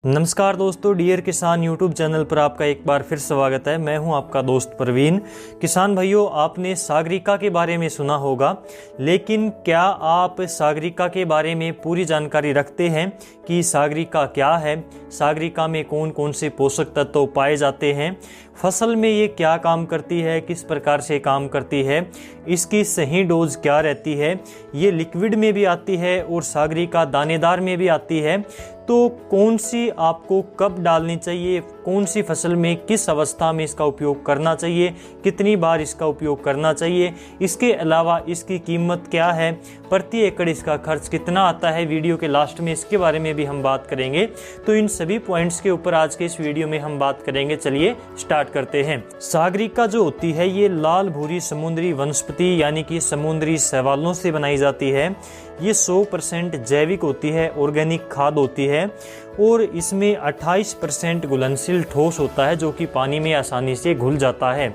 नमस्कार दोस्तों, डियर किसान यूट्यूब चैनल पर आपका एक बार फिर स्वागत है। मैं हूं आपका दोस्त प्रवीण। किसान भाइयों, आपने सागरिका के बारे में सुना होगा, लेकिन क्या आप सागरिका के बारे में पूरी जानकारी रखते हैं कि सागरिका क्या है, सागरिका में कौन कौन से पोषक तत्व पाए जाते हैं, फसल में ये क्या काम करती है, किस प्रकार से काम करती है, इसकी सही डोज क्या रहती है, ये लिक्विड में भी आती है और सागरिका दानेदार में भी आती है, तो कौन सी आपको कब डालनी चाहिए, कौन सी फसल में किस अवस्था में इसका उपयोग करना चाहिए, कितनी बार इसका उपयोग करना चाहिए, इसके अलावा इसकी कीमत क्या है, प्रति एकड़ इसका खर्च कितना आता है, वीडियो के लास्ट में इसके बारे में भी हम बात करेंगे। तो इन सभी पॉइंट्स के ऊपर आज के इस वीडियो में हम बात करेंगे। चलिए स्टार्ट करते हैं। सागरिका जो होती है ये लाल भूरी समुद्री वनस्पति यानी कि समुद्री शैवालों से बनाई जाती है। ये 100% जैविक होती है, ऑर्गेनिक खाद होती है और इसमें 28% घुलनशील ठोस होता है जो कि पानी में आसानी से घुल जाता है।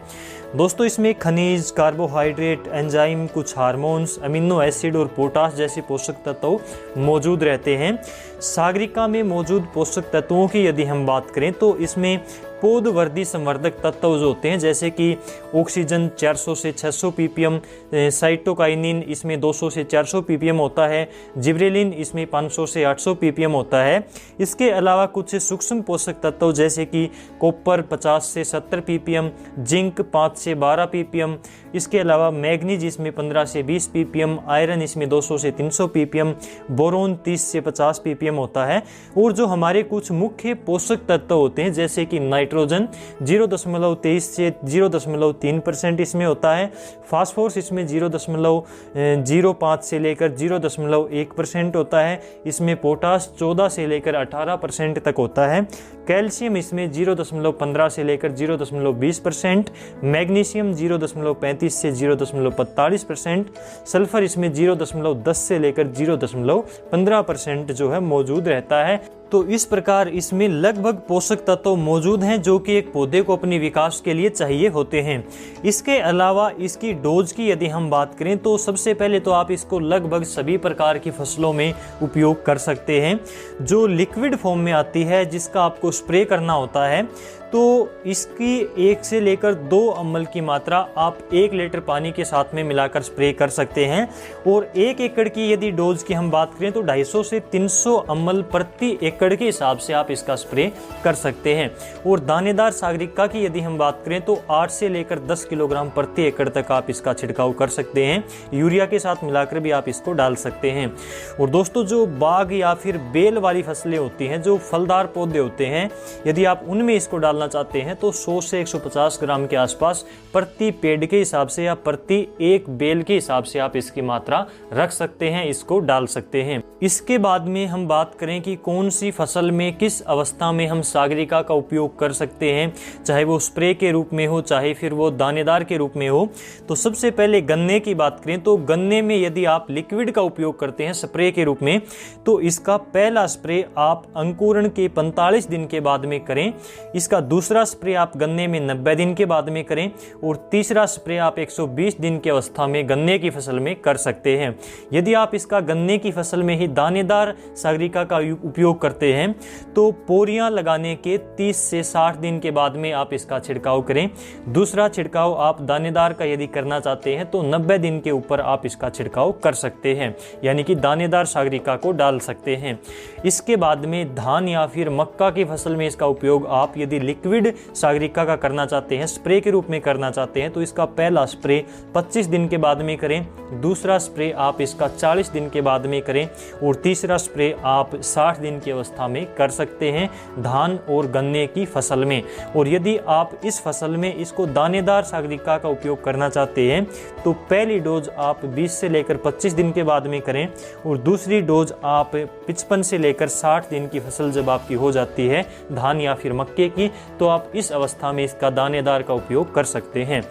दोस्तों, इसमें खनिज, कार्बोहाइड्रेट, एंजाइम, कुछ हार्मोन्स, अमीनो एसिड और पोटाश जैसे पोषक तत्व मौजूद रहते हैं। सागरिका में मौजूद पोषक तत्वों की यदि हम बात करें तो इसमें पौधवर्धी संवर्धक तत्व जो होते हैं जैसे कि ऑक्सीजन 400 से 600 ppm, साइटोकाइनिन इसमें 200 से 400 ppm होता है, जिब्रेलिन इसमें 500 से 800 ppm होता है। इसके अलावा कुछ सूक्ष्म पोषक तत्व जैसे कि कॉपर 50 से 70 ppm, जिंक 5 से 12 ppm, इसके अलावा मैग्नीज इसमें 15 से 20 ppm, आयरन इसमें 200 से 300 ppm, बोरोन 30 से 50 ppm होता है। और जो हमारे कुछ मुख्य पोषक तत्व होते हैं जैसे कि नाइट्रोजन 0.23 से 0.3% इसमें होता है, फास्फोरस इसमें 0.05 से लेकर 0.1% होता है, इसमें पोटाश 14 से लेकर 18% तक होता है, कैल्शियम इसमें 0.15 से लेकर 0.20%, मैग्नीशियम 0.35 से 0.45%, सल्फर इसमें 0.10 से लेकर 0.15% जो है मौजूद रहता है। तो इस प्रकार इसमें लगभग पोषक तत्व मौजूद हैं जो कि एक पौधे को अपने विकास के लिए चाहिए होते हैं। इसके अलावा इसकी डोज की यदि हम बात करें तो सबसे पहले तो आप इसको लगभग सभी प्रकार की फसलों में उपयोग कर सकते हैं। जो लिक्विड फॉर्म में आती है जिसका आपको स्प्रे करना होता है तो इसकी 1 से लेकर 2 ml की मात्रा आप 1 लीटर पानी के साथ में मिलाकर स्प्रे कर सकते हैं। और 1 एकड़ की यदि डोज की हम बात करें तो 250 से 300 ml प्रति एकड़ के हिसाब से आप इसका स्प्रे कर सकते हैं। और दानेदार सागरिका की यदि हम बात करें तो 8 से लेकर 10 किलोग्राम प्रति एकड़ तक आप इसका छिड़काव कर सकते हैं। यूरिया के साथ मिलाकर भी आप इसको डाल सकते हैं। और दोस्तों, जो बाग या फिर बेल वाली फसलें होती हैं, जो फलदार पौधे होते हैं, यदि आप उनमें इसको डालना चाहते हैं तो 100 से 150 ग्राम के आसपास प्रति पेड़ के हिसाब से या प्रति एक बेल के हिसाब से आप इसकी मात्रा रख सकते हैं, इसको डाल सकते हैं। इसके बाद में हम बात करें कि कौन सी फसल में किस अवस्था में हम सागरिका का उपयोग कर सकते हैं, चाहे वो स्प्रे के रूप में हो चाहे फिर वो दानेदार के रूप में हो। तो सबसे पहले गन्ने की बात करें तो गन्ने में यदि आप लिक्विड का उपयोग करते हैं स्प्रे के रूप में तो इसका पहला स्प्रे आप अंकुरण के 45 दिन के बाद में करें, इसका दूसरा स्प्रे आप गन्ने में 90 दिन के बाद में करें और तीसरा स्प्रे आप 120 दिन की अवस्था में गन्ने की फसल में कर सकते हैं। यदि आप इसका गन्ने की फसल में ही दानेदार सागरिका का उपयोग करते हैं तो पोरियां लगाने के 30 से 60 दिन के बाद में आप इसका छिड़काव करें। दूसरा छिड़काव आप दानेदार का यदि करना चाहते हैं तो 90 दिन के ऊपर आप इसका छिड़काव कर सकते हैं, यानी कि दानेदार सागरिका को डाल सकते हैं। इसके बाद में धान या फिर मक्का की फसल में इसका उपयोग आप यदि लिक्विड सागरिका का करना चाहते हैं, स्प्रे के रूप में करना चाहते हैं तो इसका पहला स्प्रे 25 दिन के बाद में करें, दूसरा स्प्रे आप इसका 40 दिन के बाद में करें और तीसरा स्प्रे आप 60 दिन की अवस्था में कर सकते हैं धान और गन्ने की फसल में। और यदि आप इस फसल में इसको दानेदार सागरिका का उपयोग करना चाहते हैं तो पहली डोज आप 20 से लेकर 25 दिन के बाद में करें और दूसरी डोज आप 55 से लेकर 60 दिन की फसल जब आपकी हो जाती है धान या फिर मक्के की तो आप इस अवस्था में इसका दानेदार का उपयोग कर सकते हैं।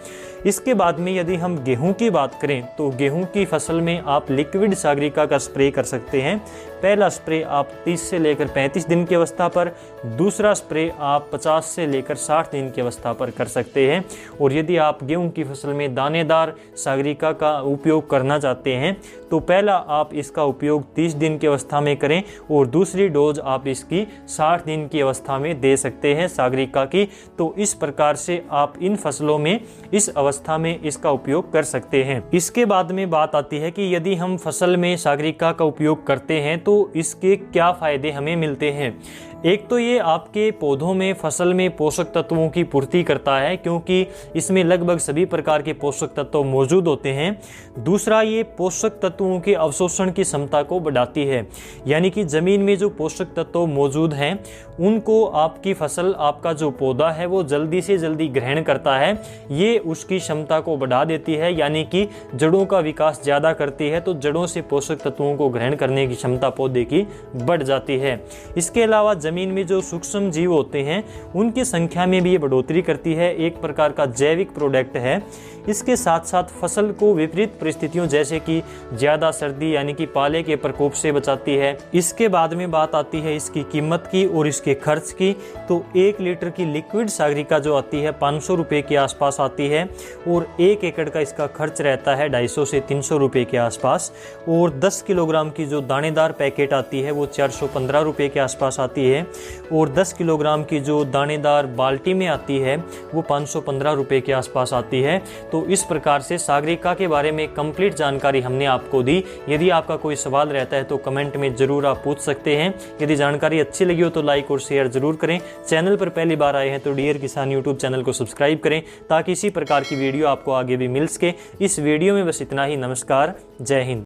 इसके बाद में यदि हम गेहूं की बात करें तो गेहूं की फसल में आप लिक्विड सागरिका का स्प्रे कर सकते हैं। पहला स्प्रे आप 30 से लेकर 35 दिन की अवस्था पर, दूसरा स्प्रे आप 50 से लेकर 60 दिन की अवस्था पर कर सकते हैं। और यदि आप गेहूं की फसल में दानेदार सागरिका का उपयोग करना चाहते हैं तो पहला आप इसका उपयोग 30 दिन की अवस्था में करें और दूसरी डोज आप इसकी 60 दिन की अवस्था में दे सकते हैं सागरिका की। तो इस प्रकार से आप इन फसलों में इस अवस्था में इसका उपयोग कर सकते हैं। इसके बाद में बात आती है कि यदि हम फसल में सागरिका का उपयोग करते हैं तो इसके क्या फायदे हमें मिलते हैं। एक तो ये आपके पौधों में फसल में पोषक तत्वों की पूर्ति करता है, क्योंकि इसमें लगभग सभी प्रकार के पोषक तत्व मौजूद होते हैं। दूसरा, ये पोषक तत्वों के अवशोषण की क्षमता को बढ़ाती है, यानी कि जमीन में जो पोषक तत्व मौजूद हैं उनको आपकी फसल, आपका जो पौधा है वो जल्दी से जल्दी ग्रहण करता है। ये उसकी क्षमता को बढ़ा देती है, यानी कि जड़ों का विकास ज़्यादा करती है, तो जड़ों से पोषक तत्वों को ग्रहण करने की क्षमता पौधे की बढ़ जाती है। इसके अलावा जमीन में जो सूक्ष्म जीव होते हैं उनकी संख्या में भी ये बढ़ोतरी करती है, एक प्रकार का जैविक प्रोडक्ट है। इसके साथ साथ फसल को विपरीत परिस्थितियों जैसे कि ज़्यादा सर्दी यानी कि पाले के प्रकोप से बचाती है। इसके बाद में बात आती है इसकी कीमत की और इसके खर्च की। तो 1 लीटर की लिक्विड सागरिका जो आती है 500 रुपये के आसपास आती है और 1 एकड़ का इसका खर्च रहता है 250 से 300 रुपये के आसपास। और 10 किलोग्राम की जो दानेदार पैकेट आती है वो 415 रुपये के आसपास आती है और 10 किलोग्राम की जो दानेदार बाल्टी में आती है वो 515 रुपये के आसपास आती है। तो इस प्रकार से सागरिका के बारे में कंप्लीट जानकारी हमने आपको दी। यदि आपका कोई सवाल रहता है तो कमेंट में ज़रूर आप पूछ सकते हैं। यदि जानकारी अच्छी लगी हो तो लाइक और शेयर ज़रूर करें। चैनल पर पहली बार आए हैं तो डियर किसान यूट्यूब चैनल को सब्सक्राइब करें ताकि इसी प्रकार की वीडियो आपको आगे भी मिल सके। इस वीडियो में बस इतना ही। नमस्कार, जय हिंद।